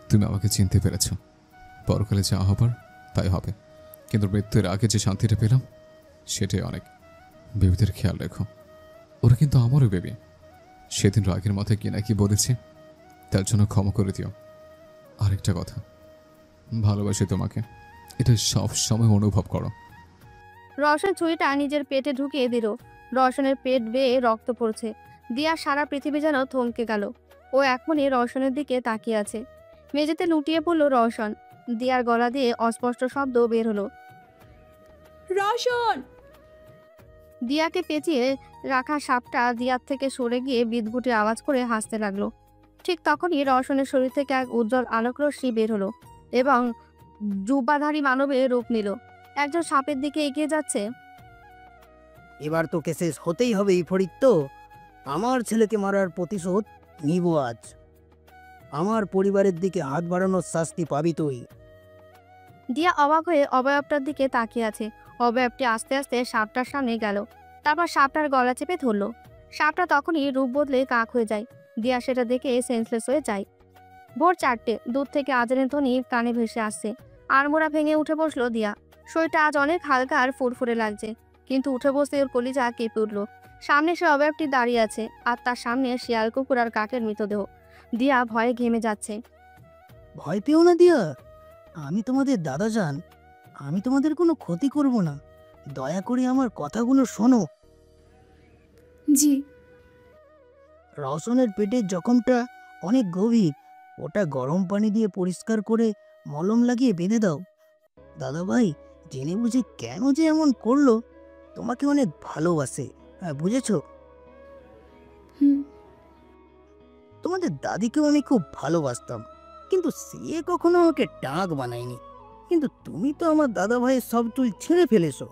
তুমি আমাকে চিনতে পেরেছ। পরকালে যা হবার তাই হবে, কিন্তু মৃত্যুর আগে যে শান্তিটা পেলাম সেটাই অনেক। বেবিদের খেয়াল রেখো, ওরা কিন্তু আমারও বেবি। সেদিন রাগের মাথায় কি না কি বলেছে, তার জন্য ক্ষমা করে দিও। আরেকটা কথা, ভালোবাসি তোমাকে, এটা সব সময় অনুভব করো। রওশন ছুরিটা নিজের পেটে ঢুকিয়ে দিল। রওশনের পেট বেয়ে রক্ত পড়ছে। দিয়া সারা পৃথিবী যেন থমকে গেল। ও এখনই রওশনের দিকে তাকিয়ে আছে। মেঝেতে লুটিয়ে পড়ল রওশন। দিয়ার গলা দিয়ে অস্পষ্ট শব্দ বের হলো, রওশন। দিয়াকে পেঁচিয়ে রাখা সাপটা দিয়ার থেকে সরে গিয়ে বিদঘুটে আওয়াজ করে হাসতে লাগলো। ঠিক তখনই রওশনের শরীর থেকে এক উজ্জ্বল আলোকরশ্মি বের হলো এবং জুব্বাধারী মানবের রূপ নিল। একজন সাপের দিকে এগিয়ে যাচ্ছে। এবার তোকে শেষ হতেই হবে ইফরিত। তো আমার ছেলেকে মারার প্রতিশোধ নিব আজ। আমার পরিবারের দিকে হাত বাড়ানোর শাস্তি পাবি তুই। দিয়া অবাক হয়ে অবয়বটার দিকে তাকিয়ে আছে। অবয়বটি আস্তে আস্তে সাপটার সামনে গেল, তারপর সাপটার গলা চেপে ধরলো। সাপটা তখনই রূপ বদলে কাক হয়ে যায়। দিয়া সেটা দেখে সেন্সলেস হয়ে যায়। ভোর 4টে, দূর থেকে আজানের ধ্বনি কানে ভেসে আসছে। আড়মোড়া ভেঙে উঠে বসলো দিয়া। শরীরটা আজ অনেক হালকা আর ফুরফুরে লাগছে, কিন্তু উঠে বসতে ওর কলিজা কেঁপে উঠল। সামনে সে অবয়বটি দাঁড়িয়ে আছে, আর তার সামনে শিয়াল, কুকুর আর কাকের মৃতদেহ। দিয়া ভয়ে ঘেমে যাচ্ছে। ভয় পেও না দিয়া, আমি তোমাদের দাদা যান। আমি তোমাদের কোনো ক্ষতি করব না। দয়া করে আমার কথাগুলো শোনো। জি। রওশনের পেটের জখমটা অনেক গভীর, ওটা গরম পানি দিয়ে পরিষ্কার করে মলম লাগিয়ে বেঁধে দাও। দাদা ভাই জেনে বুঝে কেন যে এমন করলো, তোমাকে অনেক ভালোবাসে, বুঝেছো? তোমাদের দাদিকেও আমি খুব ভালোবাসতাম, কিন্তু সে কখনো আমাকে ডাক বানায়নি। কিন্তু তুমি তো আমার দাদা ভাইয়ের সব চুল ছিঁড়ে ফেলেছো।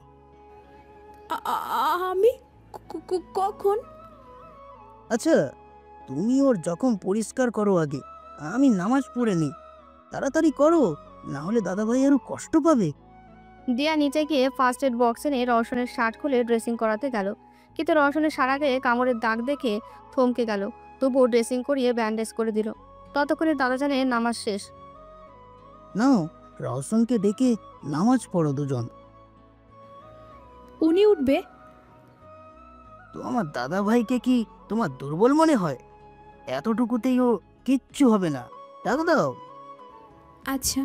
আমি কখন? আচ্ছা, তুমি ওর যখন পরিষ্কার করো আগে, আমি নামাজ পড়ে নিই। তাড়াতাড়ি করো, না হলে দাদাভাই আরো কষ্ট পাবে। দিয়া নিচে গিয়ে ফার্স্ট এড বক্সে নিয়ে রওশনের শার্ট খুলে ড্রেসিং করাতে গেল, কিন্তু রওশনের সারা গায়ে কামড়ের দাগ দেখে থমকে গেল। তবুও ড্রেসিং করিয়ে ব্যান্ডেজ করে দিল। ততক্ষণে দাদাজানের নামাজ শেষ। নাও, রওশনকে ডেকে নামাজ পড়ো দুজন। উনি উঠবে? তো আমার দাদাভাইকে কি তোমার দুর্বল মনে হয়? এতটুকুতেই ও কিচ্ছু হবে না, ডাক দাও। আচ্ছা।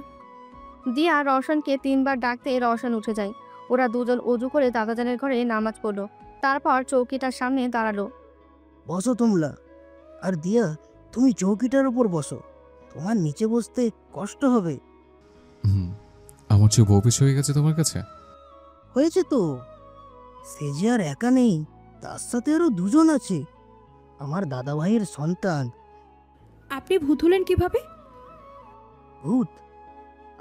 দিয়া রওশনকে 3 বার ডাকতে রওশন উঠে যায়। ওরা দুজন অজু করে দাদাজানের ঘরে নামাজ পড়লো। তারপর চৌকিটার সামনে দাঁড়ালো। বসো তোমরা। আর দিয়া, তুমি চৌকিটার উপর বসো, তোমার নিচে বসতে কষ্ট হবে। আমার চেয়ে বউ বেশি হয়ে গেছে তোমার কাছে? হয়েছে তো, সে যে আর একা নেই, তার সাথে আরো দুজন আছে, আমার দাদাভাইয়ের সন্তান। আপনি ভূত হলেন কিভাবে? ভূত?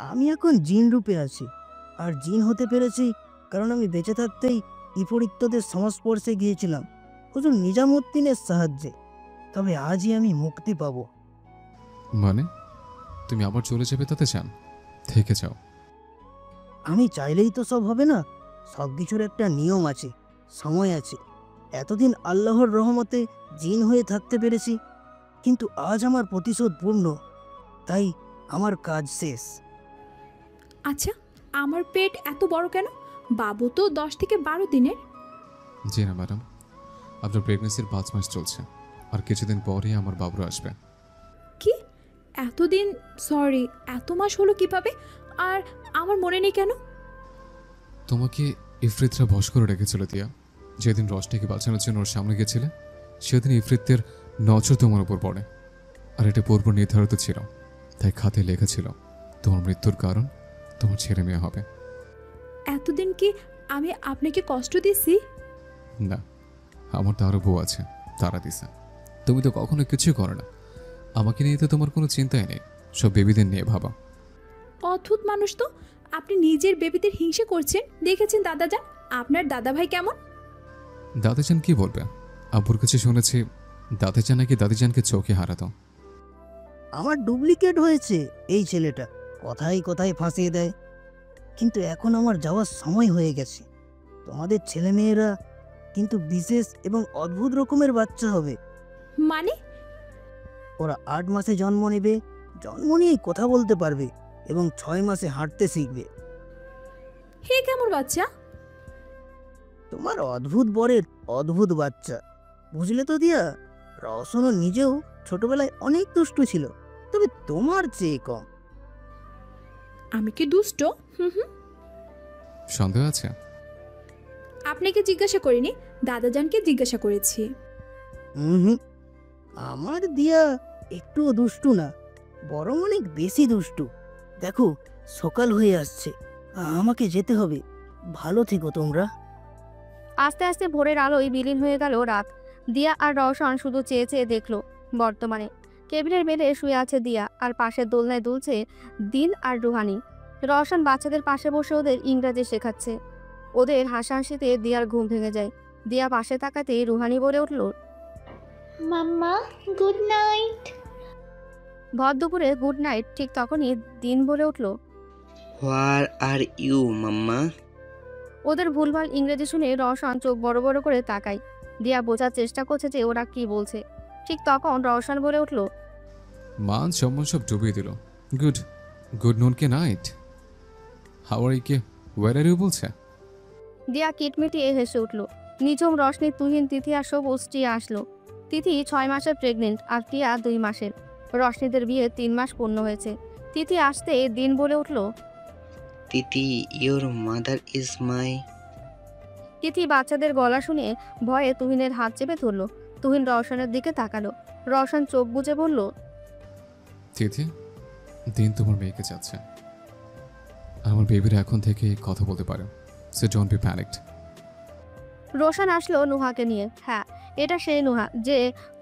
আমি এখন জিন রূপে আছি, আর জিন হতে পেরেছি কারণ আমি বেঁচে থাকতেই বিপরীতদের সংস্পর্শে গিয়েছিলাম হুজুর নিজামুদ্দিনের সাহায্যে। তবে আজই আমি মুক্তি পাবো। মানে তুমি আবার চলে যাবে তাতে চান? থেকে যাও। আমি চাইলেই তো সব হবে না, সব কিছুর একটা নিয়ম আছে, সময় আছে। এতদিন আল্লাহর রহমতে জিন হয়ে থাকতে পেরেছি, কিন্তু আজ আমার প্রতিশোধ পূর্ণ, তাই আমার কাজ শেষ। আচ্ছা, আমার পেট এত বড় কেন? বাবু তো 10 থেকে 12 দিনের। জি না ম্যাডাম, আপনার প্রেগনেন্সির 5 মাস চলছে, আর কিছুদিন পরেই আমার বাবু আসবে। কি? এতদিন? সরি, এত মাস হলো কিভাবে? আর আমার মনে নেই কেন? তোমাকে ইফরিতরা বশ করে রেখেছিল দিয়া। যেদিন রশনিকে বাঁচানোর জন্য ওর সামনে গেছিলে, সেদিন ইফরিতের নজর তোমার উপর পড়ে, আর এটা পূর্ব নির্ধারিত ছিল। তাই খাতে লেখা ছিল তোমার মৃত্যুর কারণ তোমার ছেলে মেয়ে হবে। এতদিন কি আমি আপনাকে কষ্ট দিছি? না, আমার তো আরও বউ আছে, তারা দিছে। তুমি তো কখনো কিছুই করো না। আমাকে নিয়ে তো তোমার কোনো চিন্তাই নেই, সব বেবিদের নিয়ে ভাবা। অদ্ভুত মানুষ তো, আপনি নিজের বেবিদের হিংসে করছেন। দেখেছেন দাদাজান, আপনার দাদাভাই কেমন? দাদিজান কি বলবে? আব্বুর কাছে শুনেছি দাদিজান নাকি দাদিজানকে চোখে হারাতো। আমার ডুপ্লিকেট হয়েছে এই ছেলেটা, কথায় কথায় ফাঁসিয়ে দেয়। কিন্তু এখন আমার যাওয়ার সময় হয়ে গেছে। তোমাদের ছেলেমেয়েরা কিন্তু বিশেষ এবং অদ্ভুত রকমের বাচ্চা হবে। মানে? ওরা 8 মাসে জন্ম নেবে, জন্ম নিয়েই কথা বলতে পারবে এবং 6 মাসে হাঁটতে শিখবে। হে কেমন বাচ্চা? তোমার অদ্ভুত বরের অদ্ভুত বাচ্চা, বুঝলে তো দিয়া? রওশনও নিজেও ছোটবেলায় অনেক দুষ্টু ছিল, তবে তোমার চেয়ে কম। আমি কি দুষ্ট? সন্দেহ আছে? আপনাকে জিজ্ঞাসা করিনি, দাদাজানকে জিজ্ঞাসা করেছি। আমার দিয়া একটুও দুষ্টু না, বরং অনেক বেশি দুষ্টু। দেখো, সকাল হয়ে আসছে, আমাকে যেতে হবে। ভালো থেকো তোমরা। আস্তে আস্তে ভোরের আলোয় বিলীন হয়ে গেল রাত। দিয়া আর রওশন শুধু চেয়ে চেয়ে দেখলো। বর্তমানে কেবিনের বেডে শুয়ে আছে দিয়া, আর পাশের দোলনায় দুলছে দিন আর রুহানি। রওশন বাচ্চাদের পাশে বসে ওদের ইংরাজি শেখাচ্ছে। ওদের হাসাহাসিতে দিয়ার ঘুম ভেঙে যায়। দিয়া পাশে তাকাতেই রুহানি বলে উঠল, মাম্মা গুড নাইট। ভর দুপুরে গুড নাইট ঠিক তখনই দিন বলে উঠল, হোয়ার আর ইউ মাম্মা? ওদের ভুলভাল ইংরেজি শুনে রওশন চোখ বড় বড় করে তাকায়। দিয়া বোঝার চেষ্টা করছে যে ওরা কি বলছে। ঠিক তখন রওশন বলে উঠল, মান সম্মান সব ডুবিয়ে দিল। গুড গুড নুন কে নাইট, হাউ আর ইউ, কে ওয়ার আর ইউ বলছে। দিয়া কিটমিটিয়ে হেসে উঠল। নিঝুম রশনি, তুহিন, তিথি আর সবুজ টিয়া আসলো। তিথি 6 মাসের প্রেগনেন্ট আর টিয়া 2 মাসের। রশনিদের বিয়ে 3 মাস পূর্ণ হয়েছে। তিথি আসতে দিন বলে উঠল, তিথি ইয়োর মাদার ইজ মাই। তিথি বাচ্চাদের গলা শুনে ভয়ে তুহিনের হাত চেপে ধরল। তুহিন রওশনের দিকে তাকালো। রওশন চোখ বুজে বলল, তিথি, দিন তোমার মেয়েকে চাচ্ছে, আর আমার বেবিরা এখন থেকে কথা বলতে পারে, so don't be panicked. Roshan আসলো নুহাকে নিয়ে। হ্যাঁ, এটা সেই নুহা যে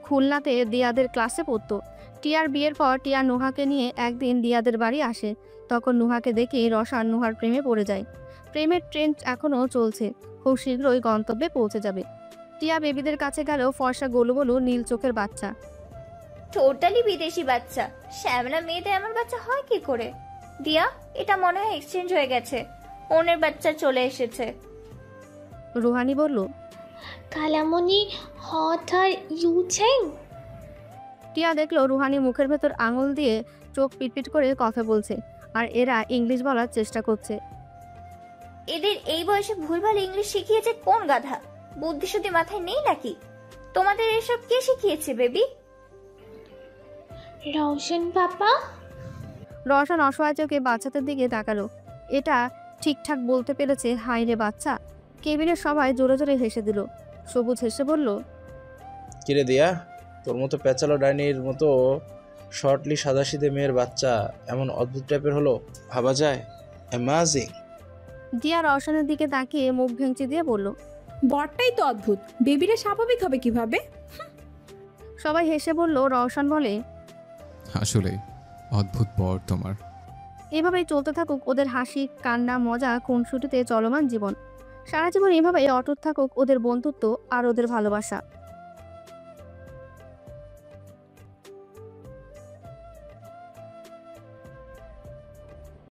খুলনাতে দিয়াদের ক্লাসে পড়তো। টিয়ার বিয়ের পর টিয়া নুহাকে নিয়ে একদিন দিয়াদের বাড়ি আসে। তখন নুহাকে দেখে রওশন নুহার প্রেমে পড়ে যায়। প্রেমের ট্রেন্ড এখনও চলছে, খুব শীঘ্রই গন্তব্যে পৌঁছে যাবে। টিয়া বেবিদের কাছে গেলেও ফর্সা গোলু গোলু নীল চোখের বাচ্চা। টোটালি বিদেশি বাচ্চা, শ্যামলা মেয়েদের এমন বাচ্চা হয় কি করে? দিয়া, এটা মনে হয় এক্সচেঞ্জ হয়ে গেছে, ওনের বাচ্চা চলে এসেছে। রুহানি বলল, কালামণি হট আর ইউছেন। টিয়া দেখলো রুহানি মুখের ভেতর আঙুল দিয়ে চোখ পিটপিট করে কথা বলছে, আর এরা ইংলিশ বলার চেষ্টা করছে। এদের এই বয়সে ভুলভাল ইংলিশ শিখিয়েছে কোন গাধা? বুদ্ধি শুদ্ধি মাথায় নেই নাকি? তোমাদের এসব কে শিখিয়েছে বেবি? রওশন পাপা। রওশন অসহায় চোখে বাচ্চাদের দিকে তাকালো। এটা ঠিকঠাক বলতে পেরেছে হাই রে বাচ্চা। কেবিনের সবাই জোরে জোরে হেসে দিল। সবুজ হেসে বলল, কিরে দিয়া, তোর মতো পেঁচালো ডাইনির মতো শর্টলি সাদাসিধে মেয়ের বাচ্চা এমন অদ্ভুত টাইপের হলো, ভাবা যায়? অ্যামাজিং। দিয়া রওশনের দিকে তাকিয়ে মুখ ভেঙচি দিয়ে বলল, বরটাই তো অদ্ভুত, বেবিরা স্বাভাবিক হবে কিভাবে? সবাই হেসে বলল। রওশন বলে, আসলেই অদ্ভুত বর তোমার। এভাবেই চলতে থাকুক ওদের হাসি, কান্না, মজা, খুনসুটিতে চলমান জীবন। সারা জীবন এভাবেই অটুট থাকুক ওদের বন্ধুত্ব আর ওদের ভালোবাসা।